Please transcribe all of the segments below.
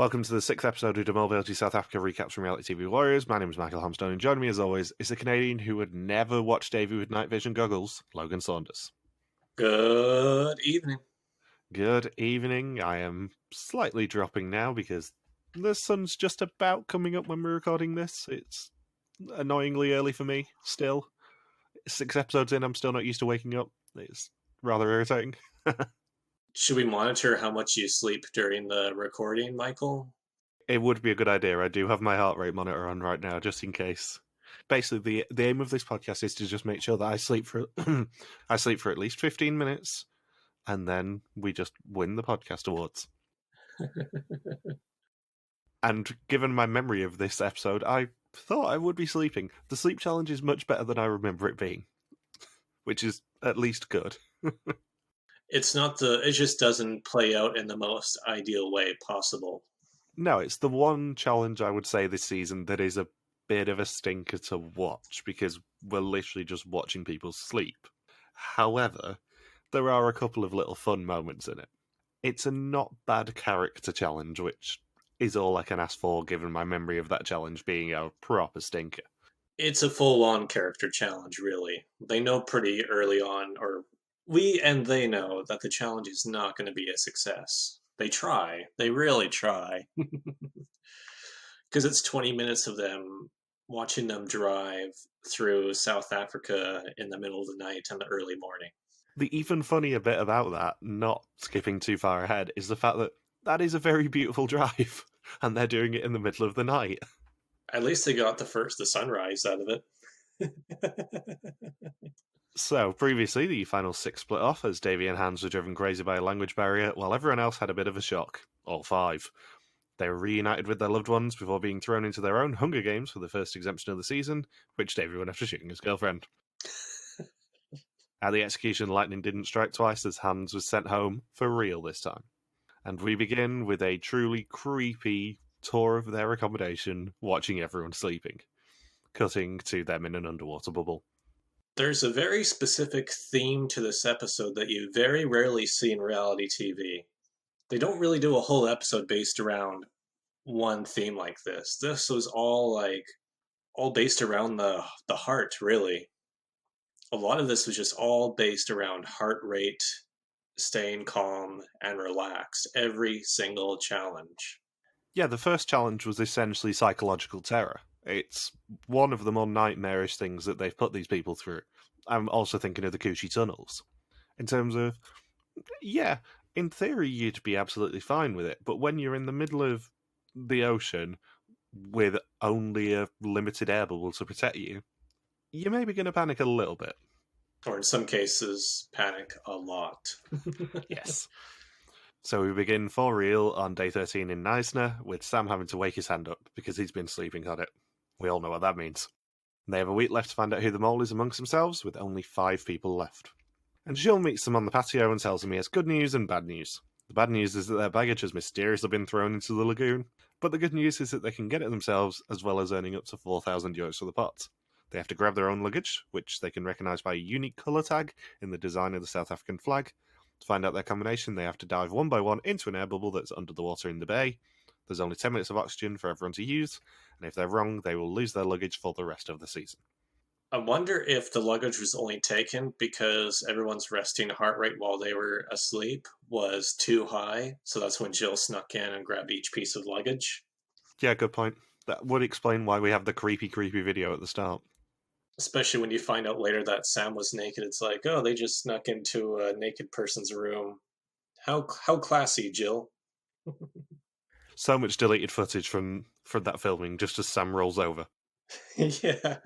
Welcome to the sixth episode of the Mol Belgie South Africa recaps from Reality TV Warriors. My name is Michael Hamstone, and joining me as always is a Canadian who would never watch Davey with night vision goggles, Logan Saunders. Good evening. Good evening. I am slightly dropping now because the sun's just about coming up when we're recording this. It's annoyingly early for me still. 6 episodes in, I'm still not used to waking up. It's rather irritating. Should we monitor how much you sleep during the recording, Michael? It would be a good idea. I do have my heart rate monitor on right now, just in case. Basically, the aim of this podcast is to just make sure that I sleep for I sleep for at least 15 minutes, and then we just win the podcast awards. And given my memory of this episode, I thought I would be sleeping. The sleep challenge is much better than I remember it being, which is at least good. It just doesn't play out in the most ideal way possible. No, it's the one challenge I would say this season that is a bit of a stinker to watch because we're literally just watching people sleep. However, there are a couple of little fun moments in it. It's a not bad character challenge, which is all I can ask for given my memory of that challenge being a proper stinker. It's a full-on character challenge, really. They know pretty early on, or we and they know, that the challenge is not going to be a success. They try. They really try. Because it's 20 minutes of them watching them drive through South Africa in the middle of the night and the early morning. The even funnier bit about that, not skipping too far ahead, is the fact that that is a very beautiful drive, and they're doing it in the middle of the night. At least they got the sunrise out of it. So, previously, the final 6 split off as Davey and Hans were driven crazy by a language barrier, while everyone else had a bit of a shock. All 5. They were reunited with their loved ones before being thrown into their own Hunger Games for the first exemption of the season, which Davey went after shooting his girlfriend. At the execution, lightning didn't strike twice as Hans was sent home, for real this time. And we begin with a truly creepy tour of their accommodation, watching everyone sleeping, cutting to them in an underwater bubble. There's a very specific theme to this episode that you very rarely see in reality TV. They don't really do a whole episode based around one theme like this. This was all based around the heart, really. A lot of this was just all based around heart rate, staying calm and relaxed every single challenge. Yeah, the first challenge was essentially psychological terror. It's one of the more nightmarish things that they've put these people through. I'm also thinking of the Coochie tunnels. In terms of, yeah, in theory you'd be absolutely fine with it, but when you're in the middle of the ocean with only a limited air bubble to protect you, you're maybe going to panic a little bit. Or in some cases, panic a lot. Yes. So we begin for real on day 13 in Neisner, with Sam having to wake his hand up because he's been sleeping on it. We all know what that means. They have a week left to find out who the mole is amongst themselves, with only 5 people left. And Gilles meets them on the patio and tells them he has good news and bad news. The bad news is that their baggage has mysteriously been thrown into the lagoon, but the good news is that they can get it themselves, as well as earning up to 4,000 euros for the pot. They have to grab their own luggage, which they can recognise by a unique colour tag in the design of the South African flag. To find out their combination, they have to dive one by one into an air bubble that's under the water in the bay. There's only 10 minutes of oxygen for everyone to use, and if they're wrong, they will lose their luggage for the rest of the season. I wonder if the luggage was only taken because everyone's resting heart rate while they were asleep was too high, so that's when Jill snuck in and grabbed each piece of luggage. Yeah, good point. That would explain why we have the creepy video at the start. Especially when you find out later that Sam was naked. It's like, oh, they just snuck into a naked person's room. How classy, Jill. So much deleted footage from that filming, just as Sam rolls over. Yeah.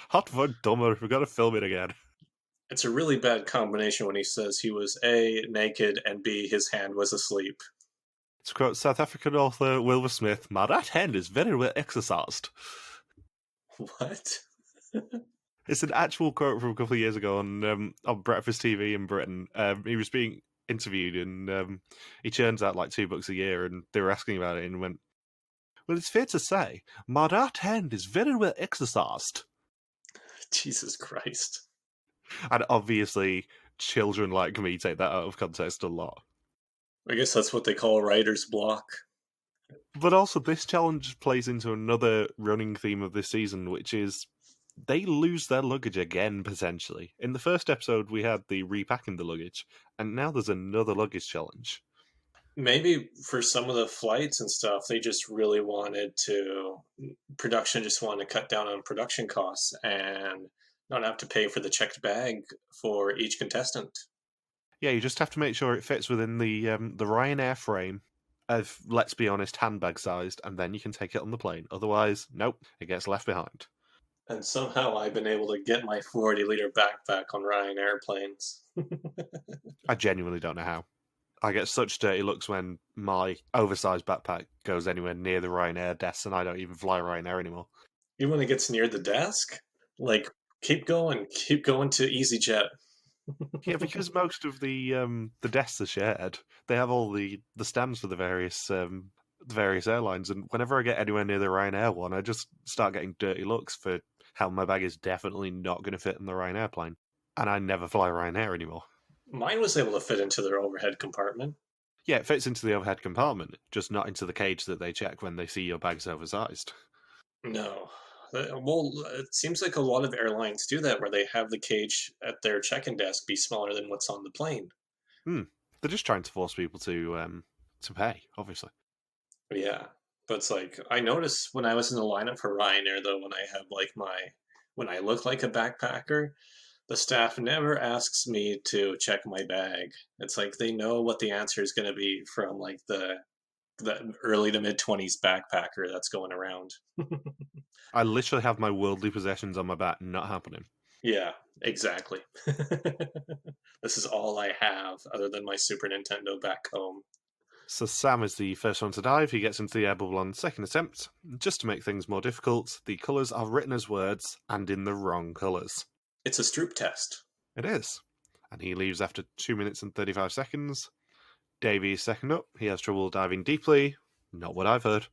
Hot for dumber, we've got to film it again. It's a really bad combination when he says he was A, naked, and B, his hand was asleep. To quote South African author Wilbur Smith, "My right hand is very well exercised." What? It's an actual quote from a couple of years ago on Breakfast TV in Britain. He was being interviewed, and he churns out like 2 books a year, and they were asking about it, and went, "Well, it's fair to say, my right hand is very well exercised." Jesus Christ. And obviously, children like me take that out of context a lot. I guess that's what they call writer's block. But also, this challenge plays into another running theme of this season, which is they lose their luggage again, potentially. In the first episode, we had the repacking the luggage, and now there's another luggage challenge. Maybe for some of the flights and stuff, they just really wanted to, production just wanted to cut down on production costs and not have to pay for the checked bag for each contestant. Yeah, you just have to make sure it fits within the Ryanair frame of, let's be honest, handbag sized, and then you can take it on the plane. Otherwise, nope, it gets left behind. And somehow I've been able to get my 40-liter backpack on Ryan airplanes. I genuinely don't know how. I get such dirty looks when my oversized backpack goes anywhere near the Ryanair desk, and I don't even fly Ryanair anymore. Even when it gets near the desk, like, keep going to EasyJet. Yeah, because most of the desks are shared. They have all the stands for the various airlines, and whenever I get anywhere near the Ryanair one, I just start getting dirty looks for how my bag is definitely not going to fit in the Ryanair plane, and I never fly Ryanair anymore. Mine was able to fit into their overhead compartment. Yeah, it fits into the overhead compartment, just not into the cage that they check when they see your bag's oversized. No. Well, it seems like a lot of airlines do that where they have the cage at their check-in desk be smaller than what's on the plane. Hmm. They're just trying to force people to pay, obviously. Yeah. But it's like I noticed when I was in the lineup for Ryanair though, when I have like my when I look like a backpacker, the staff never asks me to check my bag. It's like they know what the answer is going to be from like the early to mid 20s backpacker that's going around. I literally have my worldly possessions on my back, not happening. Yeah, exactly. This is all I have other than my Super Nintendo back home. So Sam is the first one to dive. He gets into the air bubble on second attempt. Just to make things more difficult, the colours are written as words and in the wrong colours. It's a Stroop test. It is. And he leaves after 2 minutes and 35 seconds. Davey is second up. He has trouble diving deeply. Not what I've heard.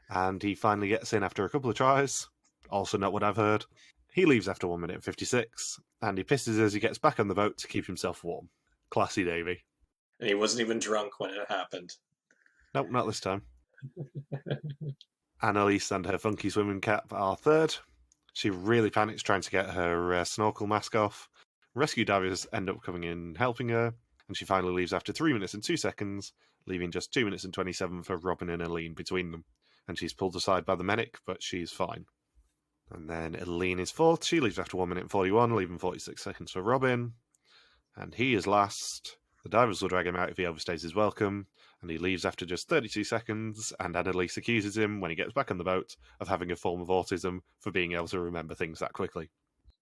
And he finally gets in after a couple of tries. Also not what I've heard. He leaves after 1 minute and 56. And he pisses as he gets back on the boat to keep himself warm. Classy Davey. And he wasn't even drunk when it happened. Nope, not this time. Annalise and her funky swimming cap are third. She really panics trying to get her snorkel mask off. Rescue divers end up coming in helping her, and she finally leaves after 3 minutes and 2 seconds, leaving just 2 minutes and 27 for Robin and Aline between them. And she's pulled aside by the medic, but she's fine. And then Aline is fourth. She leaves after 1 minute and 41, leaving 46 seconds for Robin. And he is last. The divers will drag him out if he overstays his welcome, and he leaves after just 32 seconds, and Annalise accuses him, when he gets back on the boat, of having a form of autism for being able to remember things that quickly.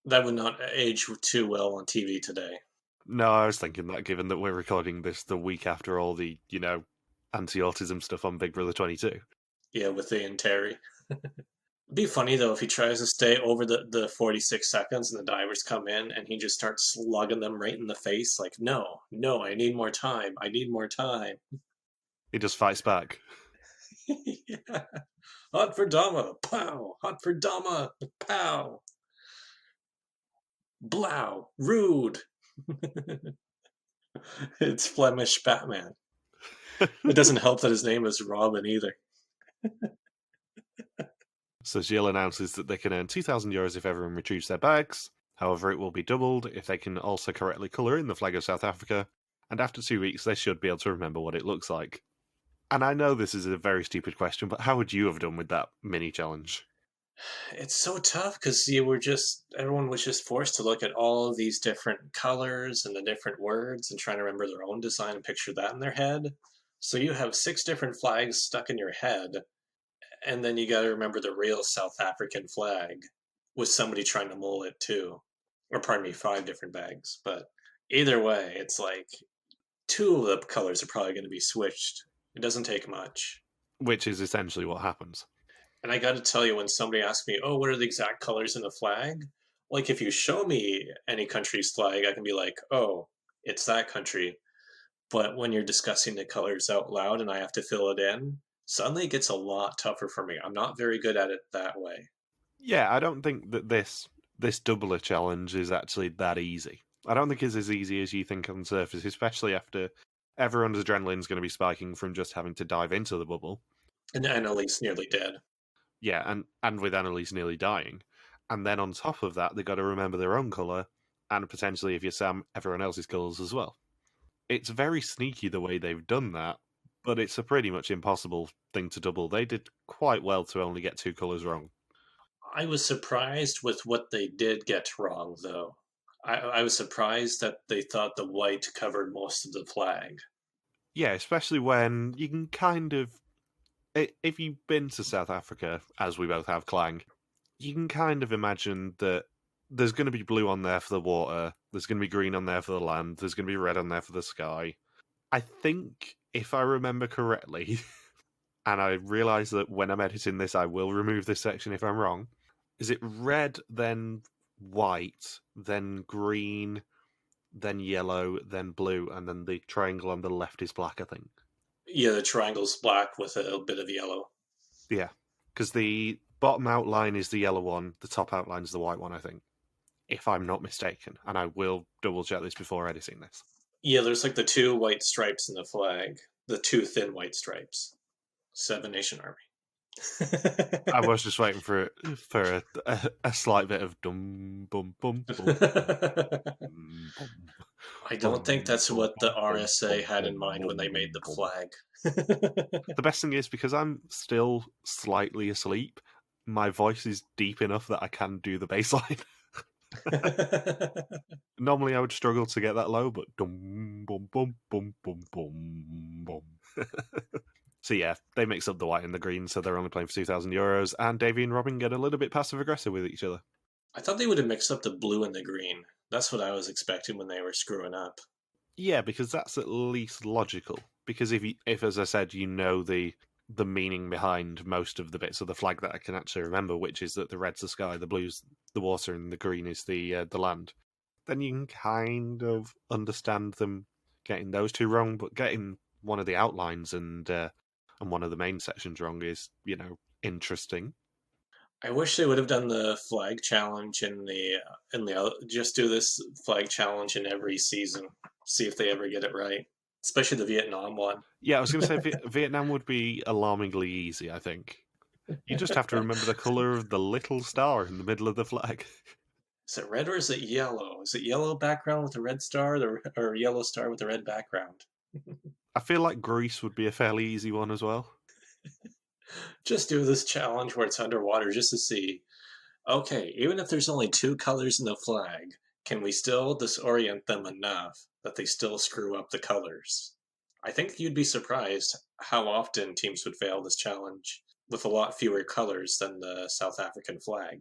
That would not age too well on TV today. No, I was thinking that given that we're recording this the week after all the, anti-autism stuff on Big Brother 22. Yeah, with Ian Terry. It'd be funny though if he tries to stay over the 46 seconds and the divers come in and he just starts slugging them right in the face like, no, no, I need more time. I need more time. He just fights back. Yeah. Hot for Dama, pow. Hot for Dama, pow. Blow, rude. It's Flemish Batman. It doesn't help that his name is Robin either. So Gilles announces that they can earn €2,000 if everyone retrieves their bags. However, it will be doubled if they can also correctly colour in the flag of South Africa. And after 2 weeks, they should be able to remember what it looks like. And I know this is a very stupid question, but how would you have done with that mini challenge? It's so tough because everyone was just forced to look at all of these different colors and the different words and trying to remember their own design and picture that in their head. So you have 6 different flags stuck in your head, and then you got to remember the real South African flag with somebody trying to mole it too. Or pardon me, 5 different bags. But either way, it's like 2 of the colors are probably going to be switched. It doesn't take much. Which is essentially what happens. And I got to tell you, when somebody asks me, oh, what are the exact colors in the flag? Like, if you show me any country's flag, I can be like, oh, it's that country. But when you're discussing the colors out loud and I have to fill it in, suddenly it gets a lot tougher for me. I'm not very good at it that way. Yeah, I don't think that this doubler challenge is actually that easy. I don't think it's as easy as you think on the surface, especially after Everyone's adrenaline's going to be spiking from just having to dive into the bubble. And Annalise nearly dead. Yeah, and with Annalise nearly dying. And then on top of that, they've got to remember their own colour, and potentially, if you're Sam, everyone else's colours as well. It's very sneaky the way they've done that, but it's a pretty much impossible thing to double. They did quite well to only get 2 colours wrong. I was surprised with what they did get wrong, though. I was surprised that they thought the white covered most of the flag. Yeah, especially when you can kind of. If you've been to South Africa, as we both have, Clang, you can kind of imagine that there's going to be blue on there for the water, there's going to be green on there for the land, there's going to be red on there for the sky. I think, if I remember correctly, and I realise that when I'm editing this, I will remove this section if I'm wrong, is it red, then white, then green, then yellow, then blue, and then the triangle on the left is black, I think. Yeah, the triangle's black with a bit of yellow. Yeah, because the bottom outline is the yellow one, the top outline is the white one, I think, if I'm not mistaken. And I will double check this before editing this. Yeah, there's like the 2 white stripes in the flag, the 2 thin white stripes. 7 Nation Army. I was just waiting for a slight bit of dum bum bum bum. I don't think that's what the RSA had in mind when they made the flag. The best thing is, because I'm still slightly asleep, my voice is deep enough that I can do the bass line. Normally I would struggle to get that low, but dum bum bum bum bum bum bum. So yeah, they mix up the white and the green, so they're only playing for €2,000, and Davy and Robin get a little bit passive aggressive with each other. I thought they would have mixed up the blue and the green. That's what I was expecting when they were screwing up. Yeah, because that's at least logical. Because if as I said, you know the meaning behind most of the bits of the flag that I can actually remember, which is that the red's the sky, the blue's the water, and the green is the land, then you can kind of understand them getting those 2 wrong. But getting one of the outlines and one of the main sections wrong is, interesting. I wish they would have done the flag challenge just do this flag challenge in every season. See if they ever get it right, especially the Vietnam one. Yeah, I was going to say Vietnam would be alarmingly easy, I think. You just have to remember the colour of the little star in the middle of the flag. Is it red or is it yellow? Is it yellow background with a red star, or yellow star with a red background? I feel like Greece would be a fairly easy one as well. Just do this challenge where it's underwater just to see. Okay, even if there's only 2 colors in the flag, can we still disorient them enough that they still screw up the colors? I think you'd be surprised how often teams would fail this challenge with a lot fewer colors than the South African flag.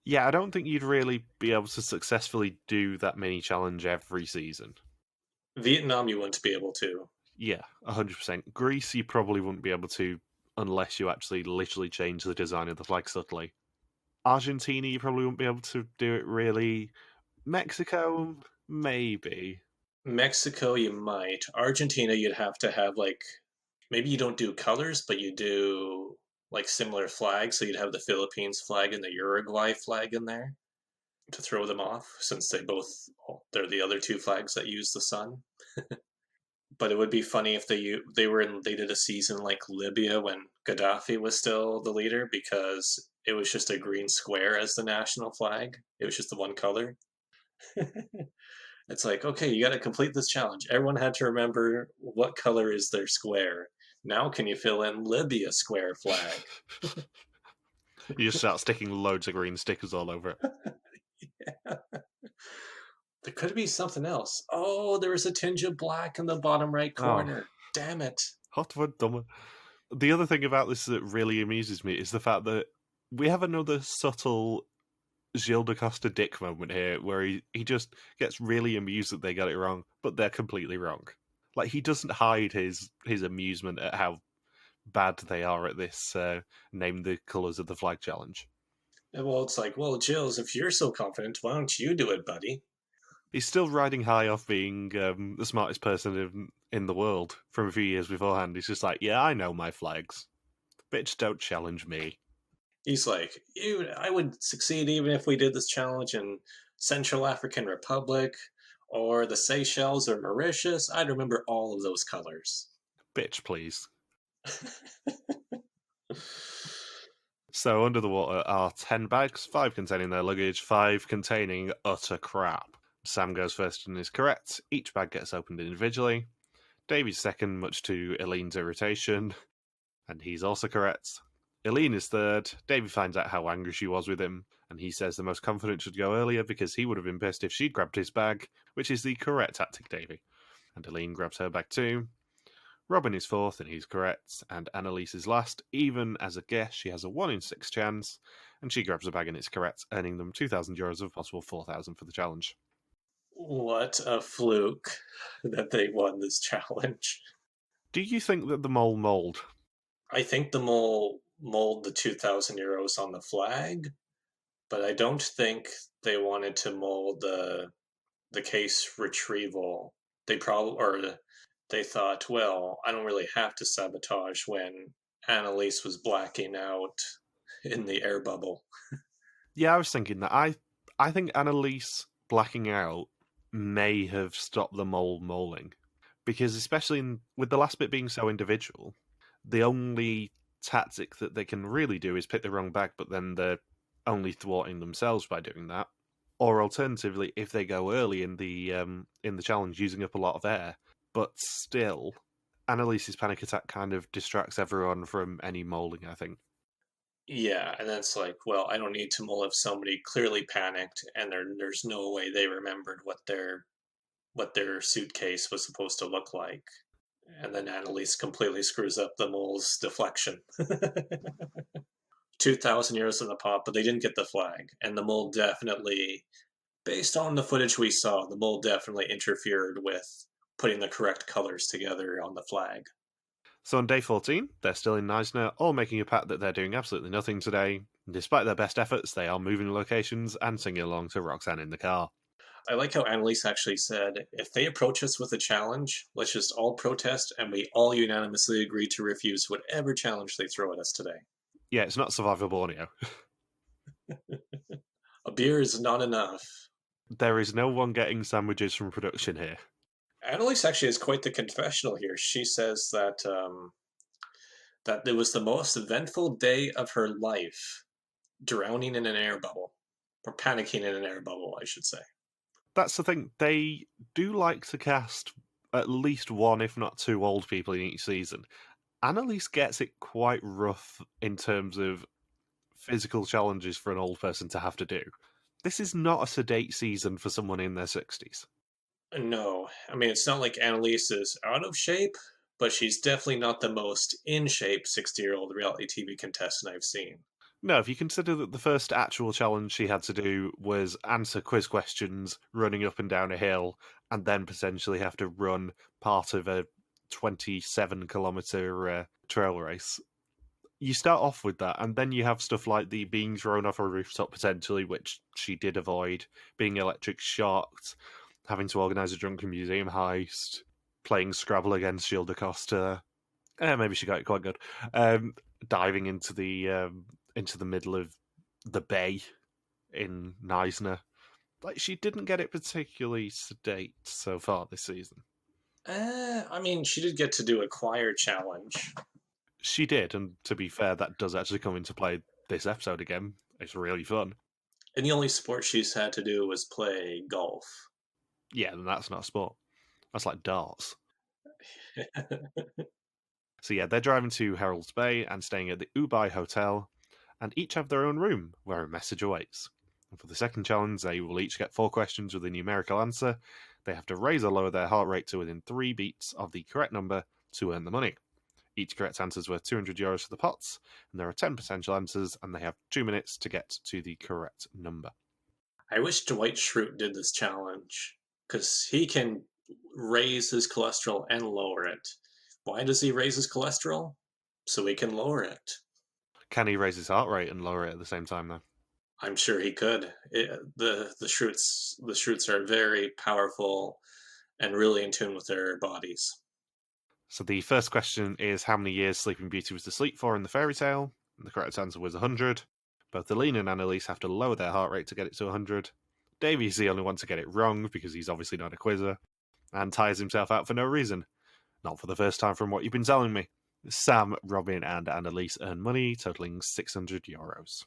Yeah, I don't think you'd really be able to successfully do that mini challenge every season. Vietnam, you wouldn't be able to. Yeah, 100%. Greece, you probably wouldn't be able to unless you actually literally change the design of the flag subtly. Argentina, you probably wouldn't be able to do it really. Mexico, maybe. Mexico, you might. Argentina, you'd have to have like maybe you don't do colors, but you do like similar flags. So you'd have the Philippines flag and the Uruguay flag in there to throw them off, since they're the other 2 flags that use the sun. But it would be funny if they did a season like Libya when Gaddafi was still the leader, because it was just a green square as the national flag. It was just the one color. It's like, okay, you got to complete this challenge. Everyone had to remember what color is their square. Now, can you fill in Libya square flag? You just start sticking loads of green stickers all over it. Yeah. There could be something else. Oh, there was a tinge of black in the bottom right corner. Oh. Damn it. Hot for dumber. The other thing about this that really amuses me is the fact that we have another subtle Gilles de Costa dick moment here where he just gets really amused that they got it wrong, but they're completely wrong. Like, he doesn't hide his amusement at how bad they are at this name the colours of the flag challenge. Well, it's like, well, Gilles, if you're so confident, why don't you do it, buddy? He's still riding high off being the smartest person in the world from a few years beforehand. He's just like, yeah, I know my flags. Bitch, don't challenge me. He's like, I would succeed even if we did this challenge in Central African Republic or the Seychelles or Mauritius. I'd remember all of those colors. Bitch, please. So under the water are 10 bags, 5 containing their luggage, 5 containing utter crap. Sam goes first and is correct. Each bag gets opened individually. Davey's second, much to Eileen's irritation, and he's also correct. Eileen is third. Davey finds out how angry she was with him, and he says the most confident should go earlier because he would have been pissed if she'd grabbed his bag, which is the correct tactic, Davey. And Eileen grabs her bag too. Robin is fourth, and he's correct, and Annalise is last. Even as a guess, she has a 1 in 6 chance, and she grabs a bag and it's correct, earning them €2,000 of possible 4,000 for the challenge. What a fluke that they won this challenge. Do you think that the mole mold? I think the mole mold the €2,000 on the flag, but I don't think they wanted to mold the case retrieval. They thought, well, I don't really have to sabotage when Annalise was blacking out in the air bubble. Yeah, I was thinking that. I think Annalise blacking out may have stopped the mole moling, because especially with the last bit being so individual, the only tactic that they can really do is pick the wrong bag, but then they're only thwarting themselves by doing that. Or alternatively, if they go early in the challenge, using up a lot of air, but still, Annalise's panic attack kind of distracts everyone from any molding, I think. Yeah, and that's like, well, I don't need to mull if somebody clearly panicked and there's no way they remembered what their suitcase was supposed to look like. And then Annalise completely screws up the mole's deflection. €2,000 in the pot, but they didn't get the flag. And the mole definitely, based on the footage we saw, the mole definitely interfered with putting the correct colors together on the flag. So on day 14, they're still in Neisner, all making a pact that they're doing absolutely nothing today. Despite their best efforts, they are moving locations and singing along to Roxanne in the car. I like how Annalise actually said, if they approach us with a challenge, let's just all protest and we all unanimously agree to refuse whatever challenge they throw at us today. Yeah, it's not Survivor Borneo. A beer is not enough. There is no one getting sandwiches from production here. Annalise actually has quite the confessional here. She says that it was the most eventful day of her life, drowning in an air bubble, or panicking in an air bubble, I should say. That's the thing, they do like to cast at least one, if not two, old people in each season. Annalise gets it quite rough in terms of physical challenges for an old person to have to do. This is not a sedate season for someone in their 60s. No, I mean, it's not like Annalise is out of shape, but she's definitely not the most in shape 60-year-old reality TV contestant I've seen. No, if you consider that the first actual challenge she had to do was answer quiz questions, running up and down a hill, and then potentially have to run part of a 27-kilometre trail race. You start off with that, and then you have stuff like the being thrown off a rooftop potentially, which she did avoid, being electric shocked, having to organise a drunken museum heist, playing Scrabble against Gilles Costa. Maybe she got it quite good. Diving into the middle of the bay in Neisner. Like, she didn't get it particularly sedate so far this season. I mean, she did get to do a choir challenge. She did, and to be fair, that does actually come into play this episode again. It's really fun. And the only sport she's had to do was play golf. Yeah, and that's not a sport. That's like darts. So yeah, they're driving to Herald's Bay and staying at the Ubai Hotel, and each have their own room where a message awaits. And for the second challenge, they will each get 4 questions with a numerical answer. They have to raise or lower their heart rate to within 3 beats of the correct number to earn the money. Each correct answer is worth €200 for the pots, and there are 10 potential answers, and they have 2 minutes to get to the correct number. I wish Dwight Schrute did this challenge, because he can raise his cholesterol and lower it. Why does he raise his cholesterol? So he can lower it. Can he raise his heart rate and lower it at the same time, though? I'm sure he could. The Schrutes are very powerful and really in tune with their bodies. So the first question is how many years Sleeping Beauty was asleep for in the fairy tale? And the correct answer was 100. Both Eileen and Annalise have to lower their heart rate to get it to 100. Davy's the only one to get it wrong because he's obviously not a quizzer, and tires himself out for no reason. Not for the first time from what you've been telling me. Sam, Robin, and Annalise earn money, totaling €600.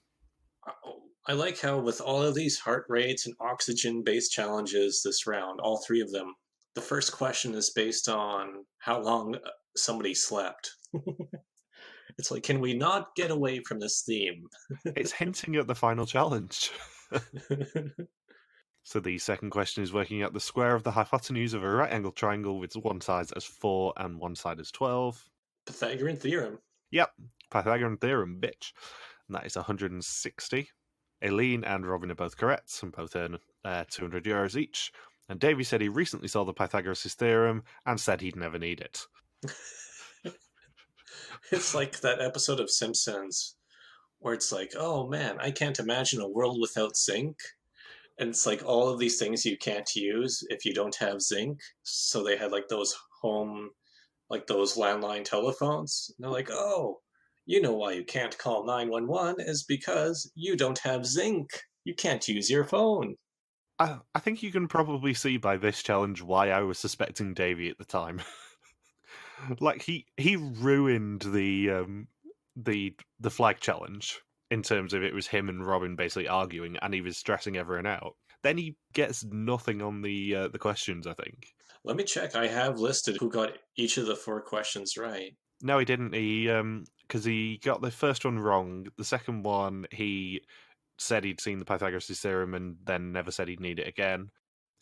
I like how with all of these heart rates and oxygen-based challenges this round, all three of them, the first question is based on how long somebody slept. It's like, can we not get away from this theme? It's hinting at the final challenge. So the second question is working out the square of the hypotenuse of a right-angled triangle with one side as 4 and one side as 12. Pythagorean theorem. Yep, Pythagorean theorem, bitch. And that is 160. Aileen and Robin are both correct, and both earn €200 each. And Davey said he recently saw the Pythagoras' theorem and said he'd never need it. It's like that episode of Simpsons where it's like, oh man, I can't imagine a world without zinc. And it's like all of these things you can't use if you don't have zinc. So they had like those home, like those landline telephones. And they're like, oh, you know why you can't call 911 is because you don't have zinc. You can't use your phone. I think you can probably see by this challenge why I was suspecting Davey at the time. Like he ruined the flag challenge in terms of it was him and Robin basically arguing, and he was stressing everyone out. Then he gets nothing on the questions, I think. Let me check. I have listed who got each of the 4 questions right. No, he didn't. He because he got the first one wrong. The second one, he said he'd seen the Pythagoras theorem and then never said he'd need it again.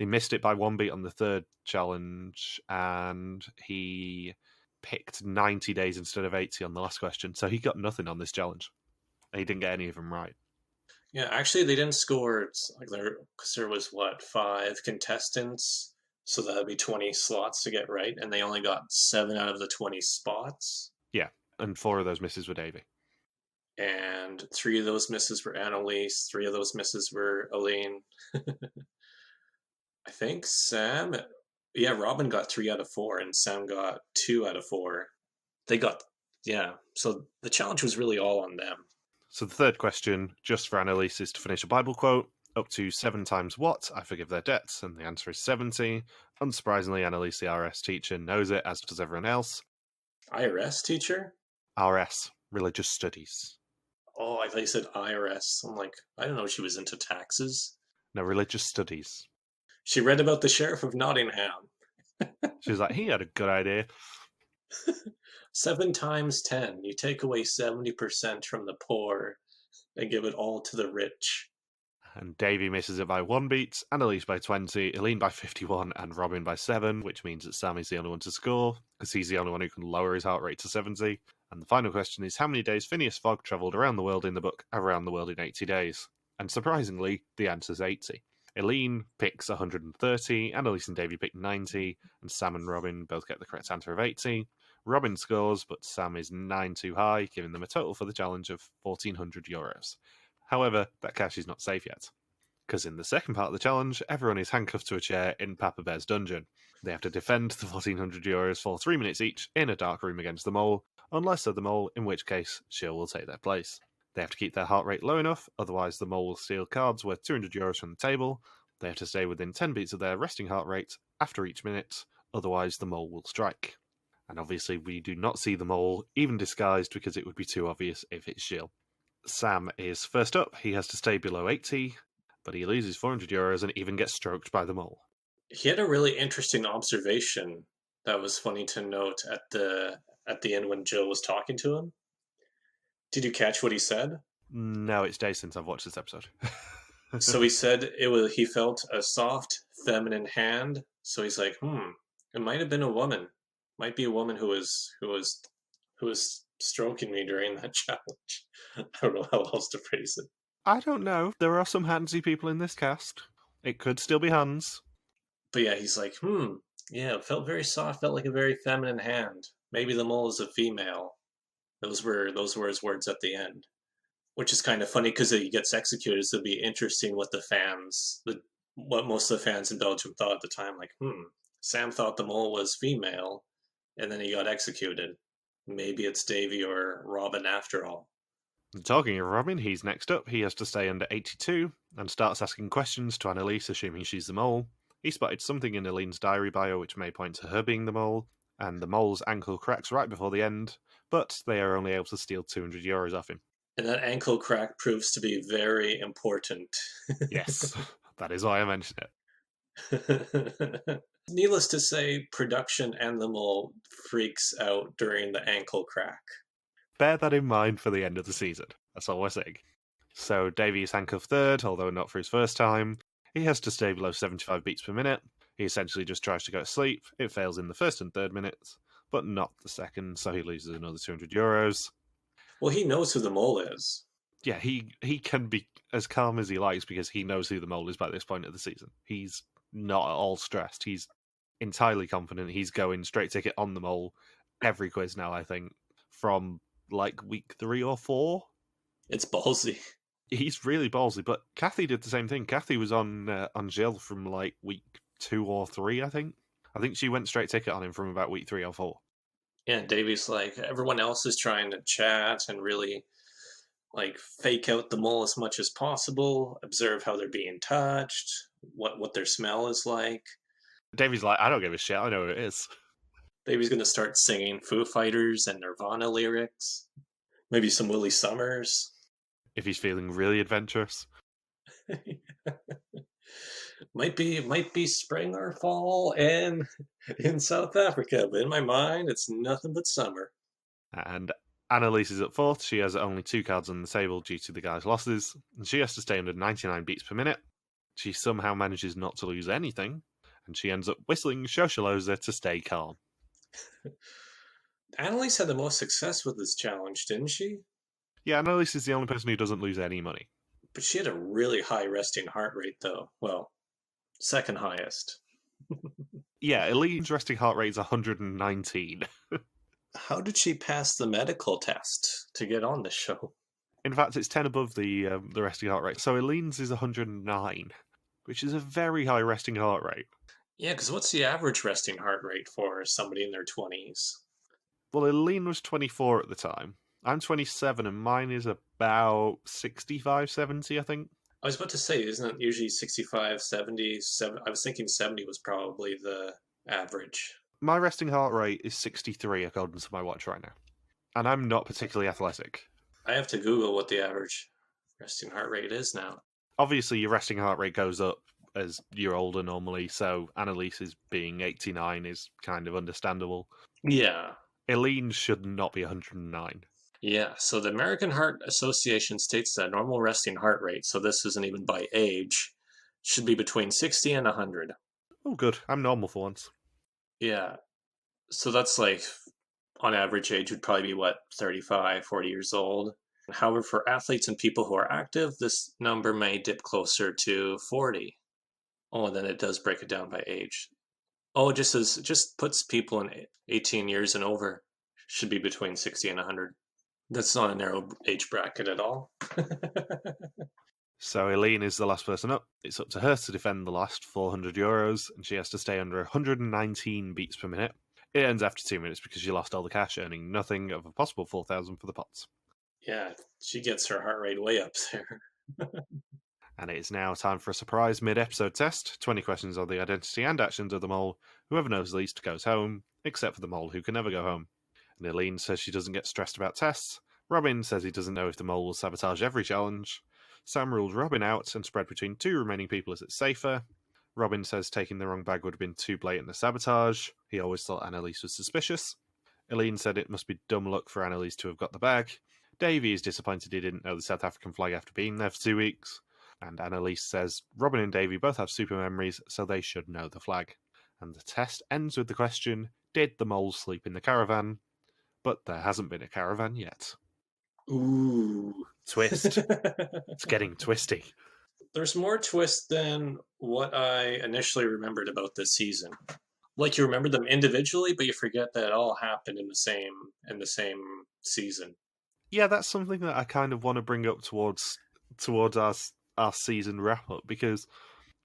He missed it by 1 beat on the third challenge, and he picked 90 days instead of 80 on the last question. So he got nothing on this challenge. He didn't get any of them right. Yeah, actually, they didn't score like because there was what 5 contestants, so that'd be 20 slots to get right, and they only got 7 out of the 20 spots. Yeah, and 4 of those misses were Davey. And 3 of those misses were Annalise. 3 of those misses were Elaine. I think Sam. Yeah, Robin got 3 out of 4, and Sam got 2 out of 4. They got So the challenge was really all on them. So the third question, just for Annalise, is to finish a Bible quote. Up to 7 times what? I forgive their debts. And the answer is 70. Unsurprisingly, Annalise, the RS teacher, knows it, as does everyone else. IRS teacher? RS, Religious Studies. Oh, I thought you said IRS. I'm like, I don't know if she was into taxes. No, Religious Studies. She read about the Sheriff of Nottingham. She was like, he had a good idea. 7 times 10. You take away 70% from the poor and give it all to the rich. And Davey misses it by 1 beat, Annalise by 20, Eileen by 51, and Robin by 7, which means that Sammy's the only one to score, because he's the only one who can lower his heart rate to 70. And the final question is, how many days Phineas Fogg travelled around the world in the book Around the World in 80 Days? And surprisingly, the answer's 80. Eileen picks 130, Annalise and Davey pick 90, and Sam and Robin both get the correct answer of 80. Robin scores, but Sam is 9 too high, giving them a total for the challenge of €1,400. However, that cash is not safe yet, because in the second part of the challenge, everyone is handcuffed to a chair in Papa Bear's dungeon. They have to defend the €1,400 for 3 minutes each in a dark room against the mole, unless they're the mole, in which case Shill will take their place. They have to keep their heart rate low enough, otherwise the mole will steal cards worth €200 from the table. They have to stay within 10 beats of their resting heart rate after each minute, otherwise the mole will strike. And obviously we do not see the mole, even disguised, because it would be too obvious if it's Shill. Sam is first up. He has to stay below 80, but he loses €400 and even gets stroked by the mole. He had a really interesting observation that was funny to note at the end when Jill was talking to him. Did you catch what he said? No, it's days since I've watched this episode. So he said he felt a soft, feminine hand. So he's like, it might have been a woman. Might be a woman who was stroking me during that challenge. I don't know how else to phrase it. I don't know. There are some handsy people in this cast. It could still be Hans. But yeah, he's like, yeah, it felt very soft, felt like a very feminine hand. Maybe the mole is a female. Those were his words at the end. Which is kind of funny because he gets executed, so it'd be interesting what what most of the fans in Belgium thought at the time. Like, Sam thought the mole was female, and then he got executed. Maybe it's Davy or Robin after all. Talking of Robin, he's next up. He has to stay under 82 and starts asking questions to Annalise, assuming she's the mole. He spotted something in Aline's diary bio which may point to her being the mole, and the mole's ankle cracks right before the end, but they are only able to steal €200 off him. And that ankle crack proves to be very important. Yes, that is why I mentioned it. Needless to say, production and the mole freaks out during the ankle crack. Bear that in mind for the end of the season. That's all we're saying. So Davey is handcuffed third, although not for his first time. He has to stay below 75 beats per minute. He essentially just tries to go to sleep. It fails in the first and third minutes, but not the second, so he loses another €200. Well, he knows who the mole is. Yeah, he can be as calm as he likes because he knows who the mole is by this point of the season. He's not at all stressed. He's entirely confident. He's going straight ticket on the mole every quiz now, I think, from like week 3 or 4. It's ballsy. He's really ballsy, but Kathy did the same thing. Kathy was on Jill from like week 2 or 3, I think. I think she went straight ticket on him from about week 3 or 4. Yeah, Davy's like, everyone else is trying to chat and really like fake out the mole as much as possible, observe how they're being touched, what their smell is like. Davey's like, I don't give a shit. I know what it is. Davy's gonna start singing Foo Fighters and Nirvana lyrics, maybe some Willie Summers. If he's feeling really adventurous. might be spring or fall and in South Africa, but in my mind it's nothing but summer. And Annalise is at fourth. She has only 2 cards on the table due to the guy's losses, and she has to stay under 99 beats per minute. She somehow manages not to lose anything, and she ends up whistling Shoshaloza to stay calm. Annalise had the most success with this challenge, didn't she? Yeah, Annalise is the only person who doesn't lose any money. But she had a really high resting heart rate, though. Well, second highest. Yeah, Eline's resting heart rate is 119. How did she pass the medical test to get on the show? In fact, it's 10 above the resting heart rate. So Eline's is 109, which is a very high resting heart rate. Yeah, because what's the average resting heart rate for somebody in their 20s? Well, Eileen was 24 at the time. I'm 27, and mine is about 65, 70, I think. I was about to say, isn't it usually 65, 70? I was thinking 70 was probably the average. My resting heart rate is 63 according to my watch right now. And I'm not particularly athletic. I have to Google what the average resting heart rate is now. Obviously, your resting heart rate goes up as you're older normally, so Annalise's being 89 is kind of understandable. Yeah. Eileen should not be 109. Yeah, so the American Heart Association states that normal resting heart rate, so this isn't even by age, should be between 60 and 100. Oh, good. I'm normal for once. Yeah, so that's like, on average age would probably be, what, 35, 40 years old. However, for athletes and people who are active, this number may dip closer to 40. Oh, and then it does break it down by age. Oh, it just puts people in 18 years and over should be between 60 and 100. That's not a narrow age bracket at all. So Eileen is the last person up. It's up to her to defend the last €400, and she has to stay under 119 beats per minute. It ends after 2 minutes because she lost all the cash, earning nothing of a possible 4,000 for the pots. Yeah, she gets her heart rate way up there. And it is now time for a surprise mid-episode test. 20 questions on the identity and actions of the mole. Whoever knows least goes home, except for the mole, who can never go home. And Eileen says she doesn't get stressed about tests. Robin says he doesn't know if the mole will sabotage every challenge. Sam rules Robin out and spread between 2 remaining people as it's safer. Robin says taking the wrong bag would have been too blatant a sabotage. He always thought Annalise was suspicious. Eileen said it must be dumb luck for Annalise to have got the bag. Davey is disappointed he didn't know the South African flag after being there for 2 weeks. And Annalise says Robin and Davey both have super memories, so they should know the flag. And the test ends with the question, did the mole sleep in the caravan? But there hasn't been a caravan yet. Ooh. Twist. It's getting twisty. There's more twist than what I initially remembered about this season. Like you remember them individually, but you forget that it all happened in the same season. Yeah, that's something that I kind of want to bring up towards our season wrap up, because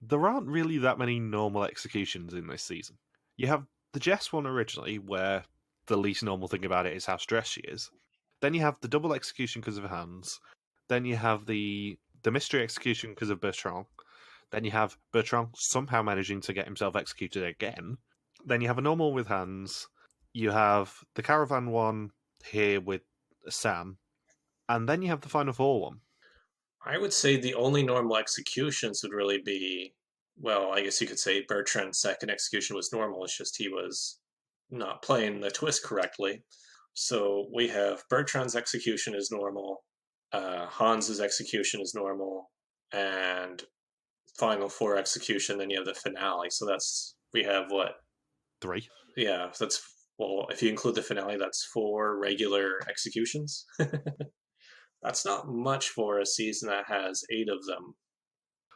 there aren't really that many normal executions in this season. You have the Jess one originally, where the least normal thing about it is how stressed she is. Then you have the double execution because of Hans. Then you have the mystery execution because of Bertrand. Then you have Bertrand somehow managing to get himself executed again. Then you have a normal with Hans. You have the caravan one here with Sam. And then you have the final four one. I would say the only normal executions would really be, well, I guess you could say Bertrand's second execution was normal. It's just he was not playing the twist correctly. So we have Bertrand's execution is normal, Hans's execution is normal, and final four execution. Then you have the finale. So we have what? 3. Yeah, well, if you include the finale, that's 4 regular executions. That's not much for a season that has 8 of them.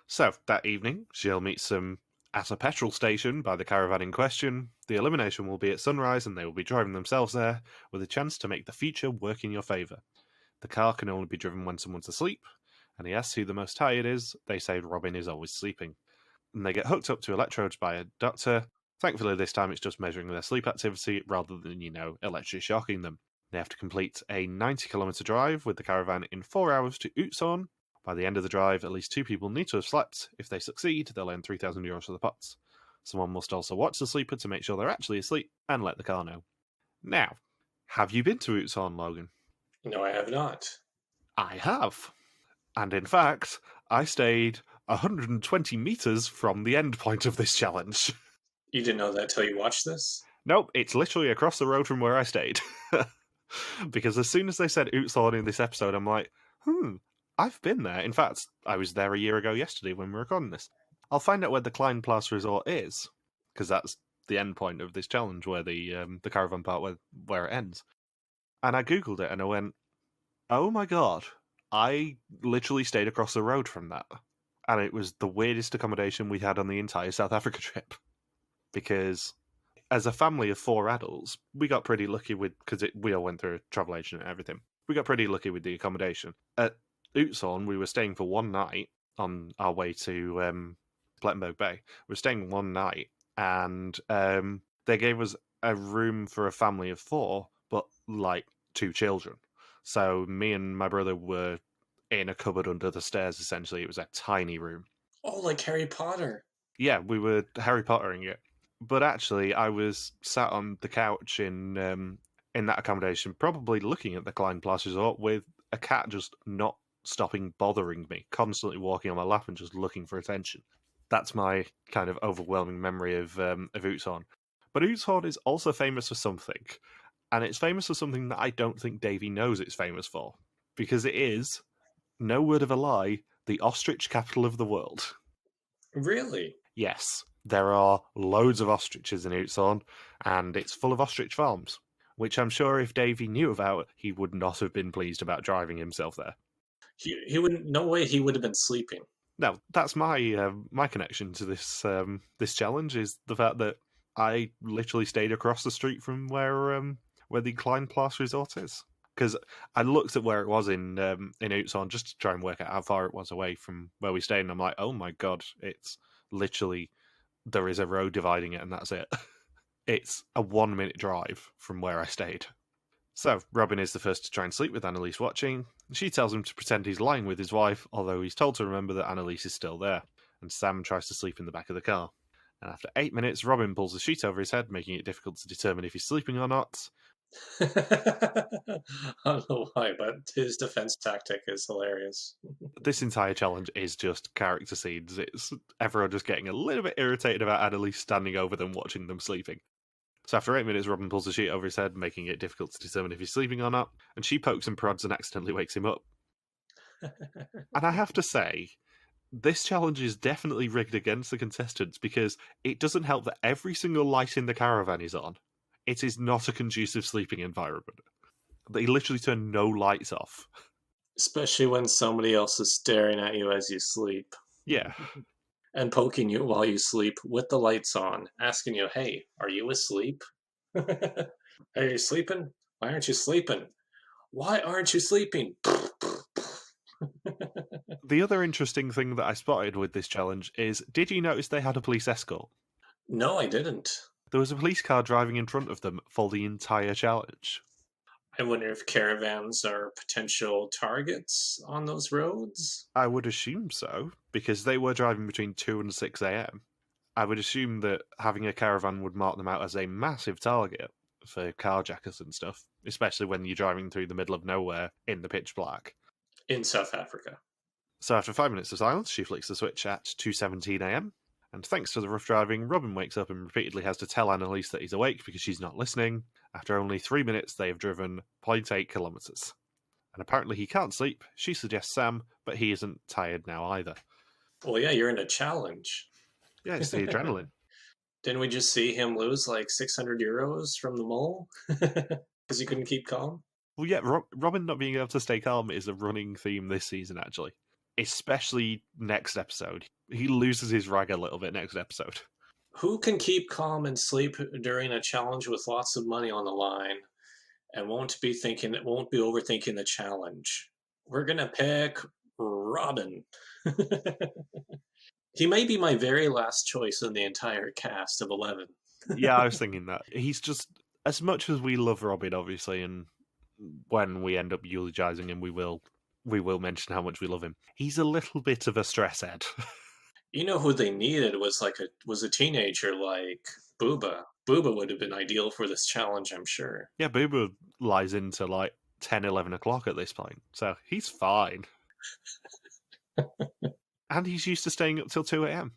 So, that evening, she'll meet some at a petrol station by the caravan in question. The elimination will be at sunrise and they will be driving themselves there with a chance to make the future work in your favour. The car can only be driven when someone's asleep, and he asks who the most tired is. They say Robin is always sleeping. And they get hooked up to electrodes by a doctor. Thankfully, this time it's just measuring their sleep activity rather than, electric shocking them. They have to complete a 90-kilometre drive with the caravan in 4 hours to Utzon. By the end of the drive, at least 2 people need to have slept. If they succeed, they'll earn €3,000 for the pots. Someone must also watch the sleeper to make sure they're actually asleep and let the car know. Now, have you been to Utzon, Logan? No, I have not. I have. And in fact, I stayed 120 metres from the end point of this challenge. You didn't know that till you watched this? Nope, it's literally across the road from where I stayed. Because as soon as they said Utzon in this episode, I'm like, I've been there. In fact, I was there a year ago yesterday when we were recording this. I'll find out where the Kleinplas Resort is, because that's the end point of this challenge, where the caravan part where it ends. And I googled it and I went, oh my god, I literally stayed across the road from that. And it was the weirdest accommodation we had on the entire South Africa trip. Because as a family of 4 adults, we got pretty lucky because we all went through a travel agent and everything. We got pretty lucky with the accommodation. At Utzon, we were staying for one night on our way to Plettenberg Bay. We were staying one night, and they gave us a room for a family of 4, but like 2 children. So me and my brother were in a cupboard under the stairs, essentially. It was a tiny room. Oh, like Harry Potter. Yeah, we were Harry Pottering it. But actually, I was sat on the couch in that accommodation, probably looking at the Kleinplas Resort with a cat just not stopping bothering me, constantly walking on my lap and just looking for attention. That's my kind of overwhelming memory of Utzon. But Utzon is also famous for something, and it's famous for something that I don't think Davey knows it's famous for, because it is, no word of a lie, the ostrich capital of the world. Really? Yes, there are loads of ostriches in Utzon, and it's full of ostrich farms, which I'm sure if Davey knew about, he would not have been pleased about driving himself there. He wouldn't. No way he would have been sleeping. No, that's my my connection to this this challenge is the fact that I literally stayed across the street from where the Kleinplas Resort is. Because I looked at where it was in Utzon just to try and work out how far it was away from where we stayed, and I'm like, oh my god, it's literally, there is a road dividing it, and that's it. It's a 1-minute drive from where I stayed. So, Robin is the first to try and sleep with Anneliese watching. She tells him to pretend he's lying with his wife, although he's told to remember that Anneliese is still there, and Sam tries to sleep in the back of the car. And after 8 minutes, Robin pulls a sheet over his head, making it difficult to determine if he's sleeping or not. I don't know why, but his defense tactic is hilarious. This entire challenge is just character scenes. It's everyone just getting a little bit irritated about Anneliese standing over them, watching them sleeping. So after 8 minutes, Robin pulls the sheet over his head, making it difficult to determine if he's sleeping or not, and she pokes and prods and accidentally wakes him up. And I have to say, this challenge is definitely rigged against the contestants, because it doesn't help that every single light in the caravan is on. It is not a conducive sleeping environment. They literally turn no lights off. Especially when somebody else is staring at you as you sleep. Yeah. And poking you while you sleep with the lights on, asking you, hey, are you asleep? Are you sleeping? Why aren't you sleeping? Why aren't you sleeping? The other interesting thing that I spotted with this challenge is, did you notice they had a police escort? No, I didn't. There was a police car driving in front of them for the entire challenge. I wonder if caravans are potential targets on those roads. I would assume so, because they were driving between 2 and 6 a.m. I would assume that having a caravan would mark them out as a massive target for carjackers and stuff, especially when you're driving through the middle of nowhere in the pitch black. In South Africa. So after 5 minutes of silence, she flicks the switch at 2:17 a.m. And thanks to the rough driving, Robin wakes up and repeatedly has to tell Annalise that he's awake because she's not listening. After only 3 minutes, they have driven 0.8 kilometres. And apparently he can't sleep. She suggests Sam, but he isn't tired now either. Well, yeah, you're in a challenge. Yeah, it's the adrenaline. Didn't we just see him lose like 600 euros from the mole? Because he couldn't keep calm? Well, yeah, Robin not being able to stay calm is a running theme this season, actually. Especially next episode. He loses his rag a little bit next episode. Who can keep calm and sleep during a challenge with lots of money on the line and won't be overthinking the challenge? We're gonna pick Robin. He may be my very last choice in the entire cast of 11. Yeah, I was thinking that. He's just, as much as we love Robin, obviously, and when we end up eulogizing him, we will mention how much we love him. He's a little bit of a stress head. You know who they needed was a teenager like Booba. Booba would have been ideal for this challenge, I'm sure. Yeah, Booba lies into like 10, 11 o'clock at this point, so he's fine. And he's used to staying up till 2 a.m.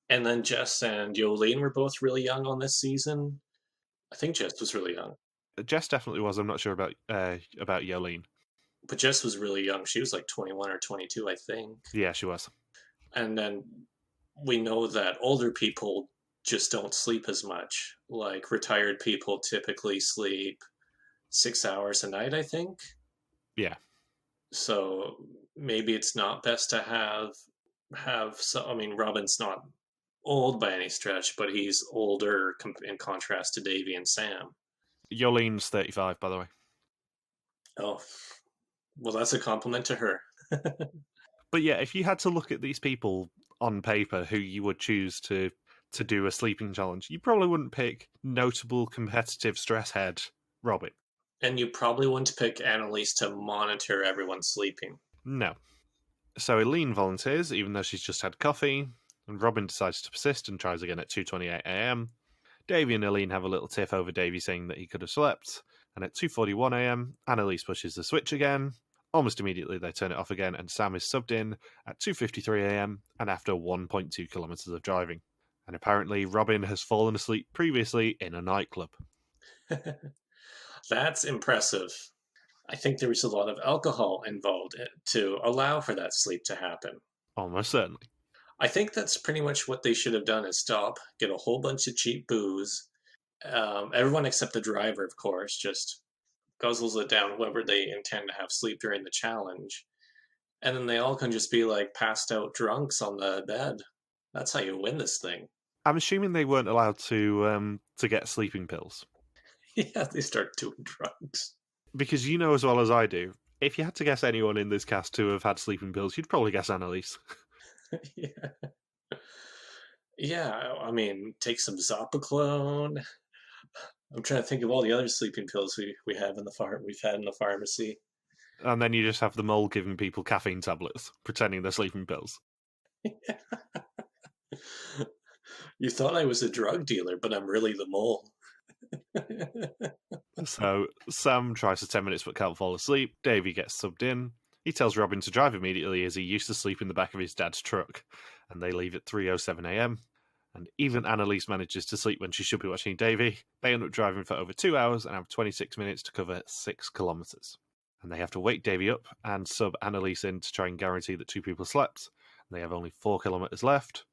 And then Jess and Yolene were both really young on this season. I think Jess was really young. Jess definitely was. I'm not sure about Yolene. But Jess was really young. She was like 21 or 22, I think. Yeah, she was. And then we know that older people just don't sleep as much. Like retired people typically sleep 6 hours a night, I think. Yeah. So maybe it's not best to have I mean, Robin's not old by any stretch, but he's older in contrast to Davy and Sam. Yolene's 35, by the way. Oh, well, that's a compliment to her. But yeah, if you had to look at these people on paper who you would choose to do a sleeping challenge, you probably wouldn't pick notable competitive stress head Robin. And you probably wouldn't pick Annalise to monitor everyone sleeping. No. So Eileen volunteers, even though she's just had coffee, and Robin decides to persist and tries again at 2:28 a.m. Davy and Eileen have a little tiff over Davy saying that he could have slept, and at 2:41 a.m, Annalise pushes the switch again. Almost immediately they turn it off again, and Sam is subbed in at 2:53 a.m, and after 1.2 kilometres of driving. And apparently Robin has fallen asleep previously in a nightclub. That's impressive. I think there was a lot of alcohol involved to allow for that sleep to happen. Almost certainly. I think that's pretty much what they should have done is stop, get a whole bunch of cheap booze. Everyone except the driver, of course, just guzzles it down whoever they intend to have sleep during the challenge. And then they all can just be like passed out drunks on the bed. That's how you win this thing. I'm assuming they weren't allowed to get sleeping pills. Yeah, they start doing drugs. Because you know as well as I do, if you had to guess anyone in this cast to have had sleeping pills, you'd probably guess Annalise. Yeah. Yeah, I mean, take some Zopiclone. I'm trying to think of all the other sleeping pills we've had in the pharmacy. And then you just have the mole giving people caffeine tablets, pretending they're sleeping pills. You thought I was a drug dealer, but I'm really the mole. So Sam tries for 10 minutes but can't fall asleep. Davy gets subbed in. He tells Robin to drive immediately as he used to sleep in the back of his dad's truck. And they leave at 3:07 a.m. And even Annalise manages to sleep when she should be watching Davy. They end up driving for over 2 hours and have 26 minutes to cover 6 kilometres. And they have to wake Davy up and sub Annalise in to try and guarantee that 2 people slept. And they have only 4 kilometres left.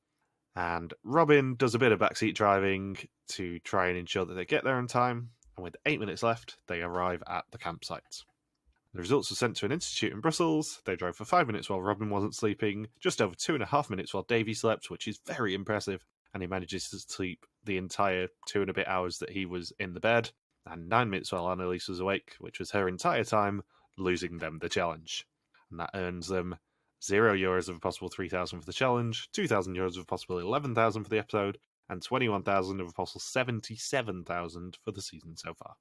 And Robin does a bit of backseat driving to try and ensure that they get there in time. And with 8 minutes left, they arrive at the campsite. The results were sent to an institute in Brussels. They drove for 5 minutes while Robin wasn't sleeping, just over 2.5 minutes while Davy slept, which is very impressive. And he manages to sleep the entire 2 and a bit hours that he was in the bed, and 9 minutes while Annalise was awake, which was her entire time, losing them the challenge. And that earns them €0 of a possible 3,000 for the challenge, €2,000 of a possible 11,000 for the episode, and 21,000 of a possible 77,000 for the season so far.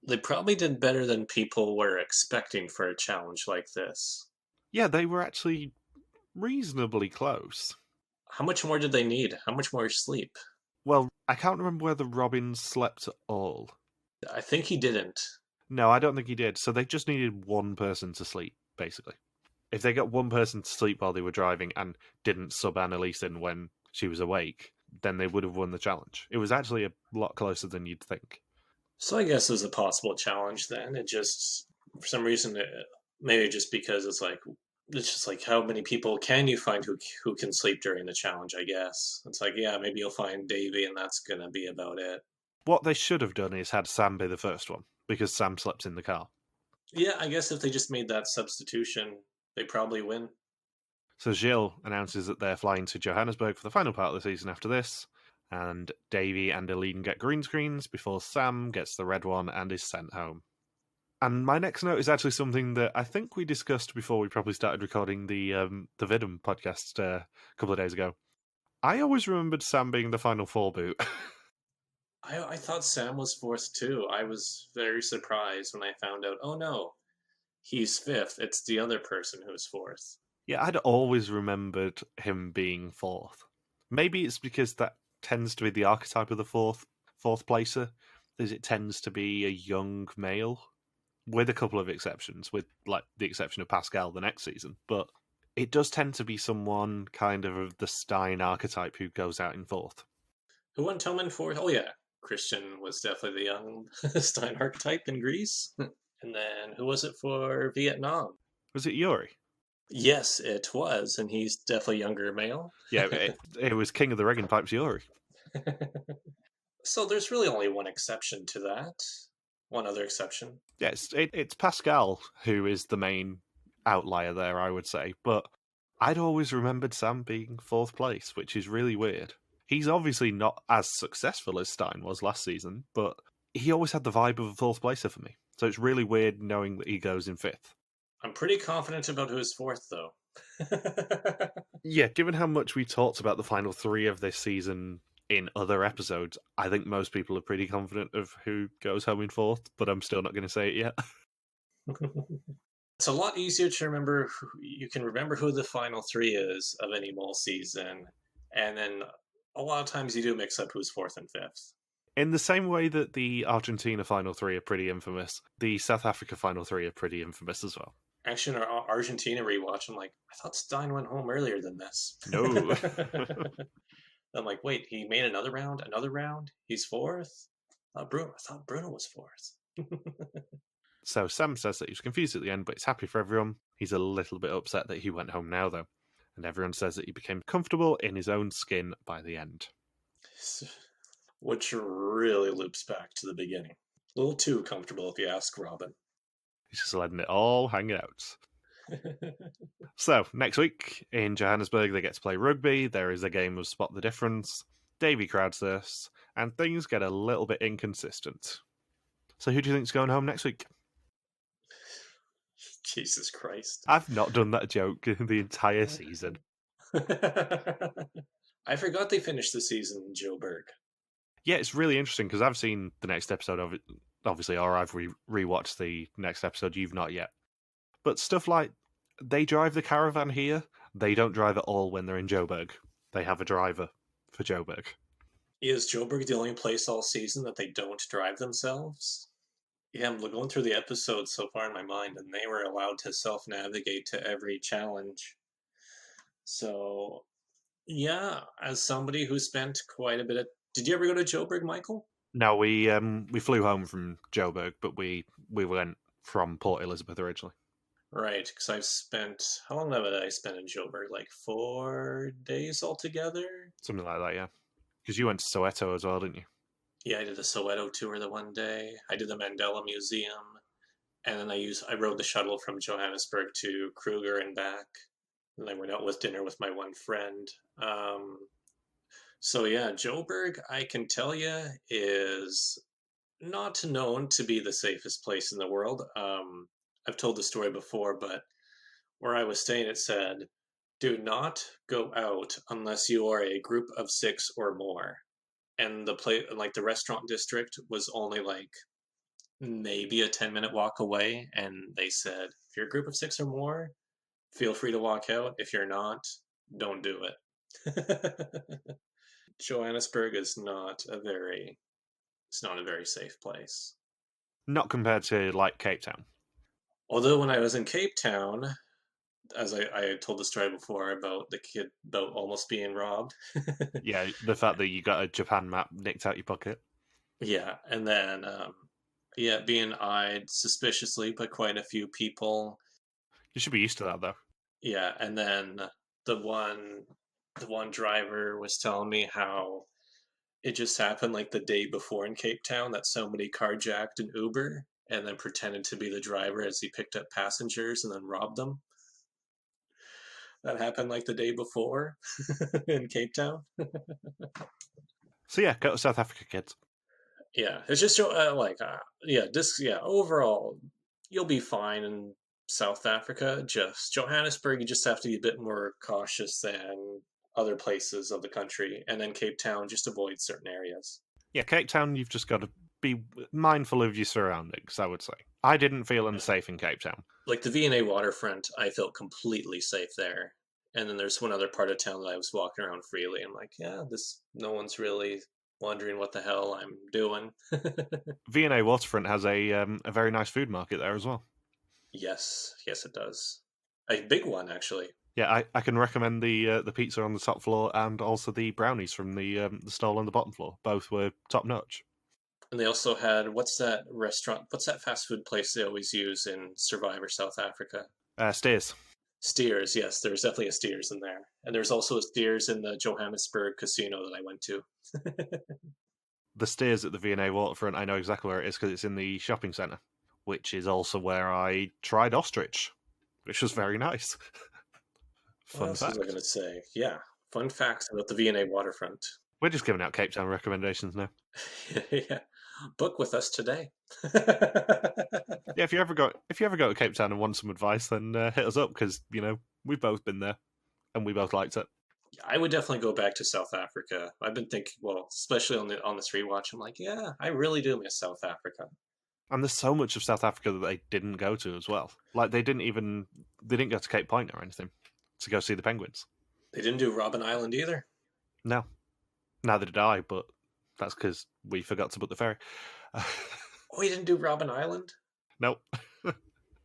They probably did better than people were expecting for a challenge like this. Yeah, they were actually reasonably close. How much more did they need? How much more sleep? Well, I can't remember whether Robin slept at all. I think he didn't. No, I don't think he did. So they just needed one person to sleep, basically. If they got one person to sleep while they were driving and didn't sub Annalise in when she was awake, then they would have won the challenge. It was actually a lot closer than you'd think. So I guess it was a possible challenge then. It just, for some reason, maybe just because it's just like how many people can you find who can sleep during the challenge? I guess it's like, yeah, maybe you'll find Davy, and that's gonna be about it. What they should have done is had Sam be the first one, because Sam slept in the car. Yeah, I guess if they just made that substitution, they probably win. So Gilles announces that they're flying to Johannesburg for the final part of the season after this, and Davy and Aline get green screens before Sam gets the red one and is sent home. And my next note is actually something that I think we discussed before we probably started recording the Vidum podcast a couple of days ago. I always remembered Sam being the final four boot. I thought Sam was fourth too. I was very surprised when I found out. Oh no, he's fifth. It's the other person who's fourth. Yeah, I'd always remembered him being fourth. Maybe it's because that tends to be the archetype of the fourth placer, is it tends to be a young male, with a couple of exceptions, with like the exception of Pascal the next season. But it does tend to be someone kind of the Stein archetype who goes out in fourth. Who won Tillman fourth? Oh yeah, Christian was definitely the young Stein archetype in Greece. And then who was it for Vietnam? Was it Yuri? Yes, it was, and he's definitely younger male. Yeah, it was King of the Regan Pipes Yuri. So there's really only one exception to that. One other exception. Yes, it's Pascal who is the main outlier there, I would say. But I'd always remembered Sam being fourth place, which is really weird. He's obviously not as successful as Stein was last season, but he always had the vibe of a fourth placer for me. So it's really weird knowing that he goes in fifth. I'm pretty confident about who's fourth, though. Yeah, given how much we talked about the final three of this season in other episodes, I think most people are pretty confident of who goes home in fourth, but I'm still not going to say it yet. It's a lot easier to remember. You can remember who the final three is of any mole season, and then a lot of times you do mix up who's fourth and fifth. In the same way that the Argentina final three are pretty infamous, the South Africa final three are pretty infamous as well. Actually, in our Argentina rewatch, I'm like, I thought Stein went home earlier than this. No. I'm like, wait, he made another round. He's fourth. I thought Bruno was fourth. So Sam says that he was confused at the end, but he's happy for everyone. He's a little bit upset that he went home now, though. And everyone says that he became comfortable in his own skin by the end. Which really loops back to the beginning. A little too comfortable, if you ask Robin. He's just letting it all hang out. So, next week in Johannesburg, they get to play rugby. There is a game of Spot the Difference. Davy crowds this, and things get a little bit inconsistent. So, who do you think's going home next week? Jesus Christ. I've not done that joke the entire season. I forgot they finished the season in Joburg. Yeah, it's really interesting because I've seen the next episode of it, obviously, or I've rewatched the next episode. You've not yet. But stuff like they drive the caravan here, they don't drive at all when they're in Joburg. They have a driver for Joburg. Is Joburg the only place all season that they don't drive themselves? Yeah, I'm going through the episodes so far in my mind, and they were allowed to self-navigate to every challenge. So, yeah, as somebody who spent quite a bit of... Did you ever go to Joburg, Michael? No, we flew home from Joburg, but we went from Port Elizabeth originally. Right, because I've spent... How long have I spent in Joburg? Like 4 days altogether? Something like that, yeah. Because you went to Soweto as well, didn't you? Yeah, I did the Soweto tour the one day. I did the Mandela Museum. And then I rode the shuttle from Johannesburg to Kruger and back. And I went out with dinner with my one friend. So yeah, Joburg, I can tell you, is not known to be the safest place in the world. I've told the story before, but where I was staying, it said, "Do not go out unless you are a group of 6 or more." And the restaurant district was only like maybe a 10-minute walk away, and they said, if you're a group of 6 or more, feel free to walk out. If you're not, don't do it. Johannesburg is not a very it's not a very safe place. Not compared to like Cape Town. Although when I was in Cape Town, as I told the story before about the kid about almost being robbed. Yeah, the fact that you got a Japan map nicked out your pocket. Yeah, and then yeah, being eyed suspiciously by quite a few people. You should be used to that though. Yeah, and then the one the one driver was telling me how it just happened like the day before in Cape Town that somebody carjacked an Uber and then pretended to be the driver as he picked up passengers and then robbed them. That happened like the day before in Cape Town. So yeah, go to South Africa, kids. Yeah, it's just yeah, this yeah. Overall, you'll be fine in South Africa. Just Johannesburg, you just have to be a bit more cautious than other places of the country, and then Cape Town, just avoid certain areas. Yeah, Cape Town, you've just got to be mindful of your surroundings, I would say. I didn't feel Yeah. unsafe in Cape Town. Like the V&A waterfront, I felt completely safe there. And then there's one other part of town that I was walking around freely. I'm like, yeah, this no one's really wondering what the hell I'm doing. V&A Waterfront has a very nice food market there as well. Yes, yes, it does. A big one, actually. Yeah, I can recommend the pizza on the top floor and also the brownies from the stall on the bottom floor. Both were top notch. And they also had what's that restaurant? What's that fast food place they always use in Survivor South Africa? Steers. Steers. Yes, there's definitely a Steers in there, and there's also a Steers in the Johannesburg casino that I went to. The Steers at the V&A Waterfront, I know exactly where it is because it's in the shopping centre, which is also where I tried ostrich, which was very nice. What Fun else was fact. I going to say? Yeah, fun facts about the V&A waterfront. We're just giving out Cape Town recommendations now. Yeah, book with us today. Yeah, if you ever go to Cape Town and want some advice, then hit us up because we've both been there and we both liked it. I would definitely go back to South Africa. I've been thinking, well, especially on this rewatch, I'm like, yeah, I really do miss South Africa. And there's so much of South Africa that they didn't go to as well. Like they didn't go to Cape Point or anything to go see the penguins. They didn't do Robben Island either. No, neither did I, but that's because we forgot to book the ferry. Oh, you didn't do Robben Island? Nope.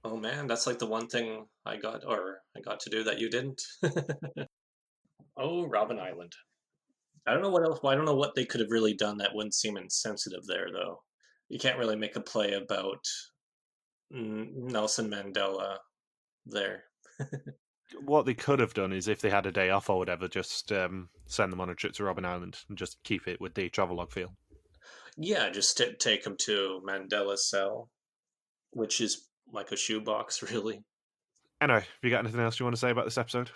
Oh man, that's like the one thing I got to do that you didn't. Oh, Robben Island. I don't know what else. Well, I don't know what they could have really done that wouldn't seem insensitive there, though. You can't really make a play about Nelson Mandela there. What they could have done is if they had a day off or whatever, just send them on a trip to Robben Island and just keep it with the travelogue feel. Yeah, just take him to Mandela's cell, which is like a shoebox, really. Anyway, have you got anything else you want to say about this episode?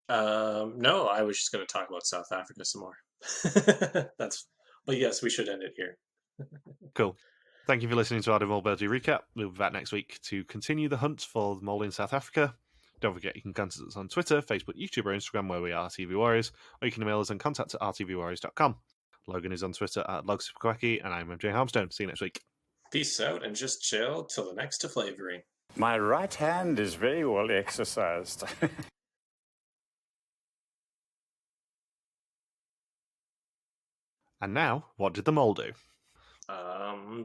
No, I was just going to talk about South Africa some more. But yes, we should end it here. Cool. Thank you for listening to our Mol Belgie recap. We'll be back next week to continue the hunt for the mole in South Africa. Don't forget you can contact us on Twitter, Facebook, YouTube, or Instagram where we are RTV Warriors, or you can email us on contact@rtvwarriors.com. Logan is on Twitter @LogSuperQuacky, and I'm MJ Harmstone. See you next week. Peace out and just chill till the next to flavoring. My right hand is very well exercised. And now, what did the mole do?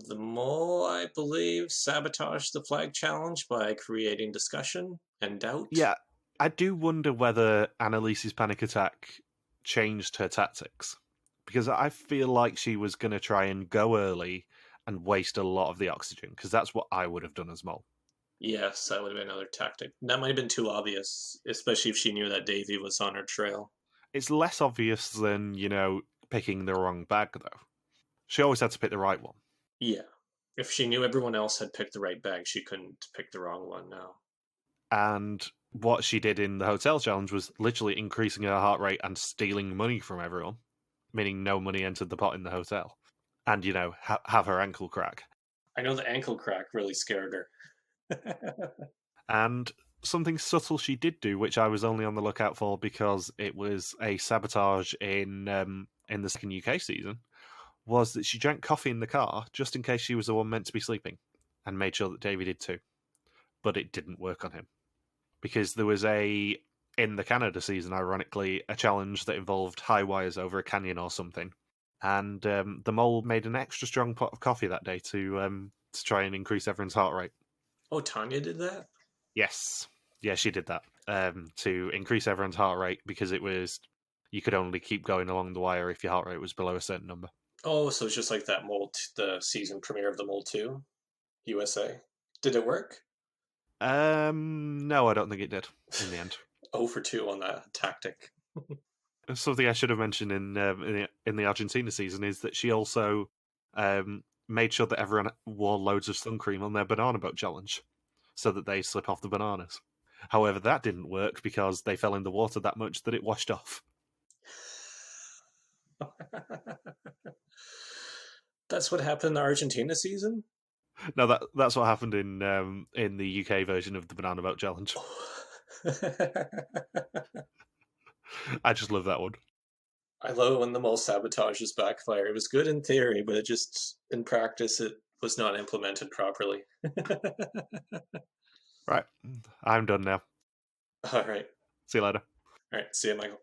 The mole, I believe, sabotaged the flag challenge by creating discussion and doubt. Yeah, I do wonder whether Annalise's panic attack changed her tactics. Because I feel like she was going to try and go early and waste a lot of the oxygen, because that's what I would have done as mole. Yes, that would have been another tactic. That might have been too obvious, especially if she knew that Davy was on her trail. It's less obvious than, picking the wrong bag, though. She always had to pick the right one. Yeah. If she knew everyone else had picked the right bag, she couldn't pick the wrong one now. And what she did in the hotel challenge was literally increasing her heart rate and stealing money from everyone, meaning no money entered the pot in the hotel. And, have her ankle crack. I know the ankle crack really scared her. And something subtle she did do, which I was only on the lookout for because it was a sabotage in the second UK season, was that she drank coffee in the car just in case she was the one meant to be sleeping. and made sure that Davey did too. But it didn't work on him. Because there was in the Canada season, ironically, a challenge that involved high wires over a canyon or something. And the mole made an extra strong pot of coffee that day to try and increase everyone's heart rate. Oh, Tanya did that? Yes. Yeah, she did that to increase everyone's heart rate because you could only keep going along the wire if your heart rate was below a certain number. Oh, so it's just like that the season premiere of the Mole 2, USA. Did it work? No, I don't think it did in the end. 0 for 2 on that tactic. Something I should have mentioned in the Argentina season is that she also made sure that everyone wore loads of sun cream on their banana boat challenge so that they slip off the bananas. However, that didn't work because they fell in the water that much that it washed off. That's what happened in the Argentina season? No, that's what happened in the UK version of the banana boat challenge. I just love that one. I love when the mole sabotages backfire. It was good in theory, but it just in practice it was not implemented properly. Right, I'm done now. All right. See you later. All right. See you, Michael.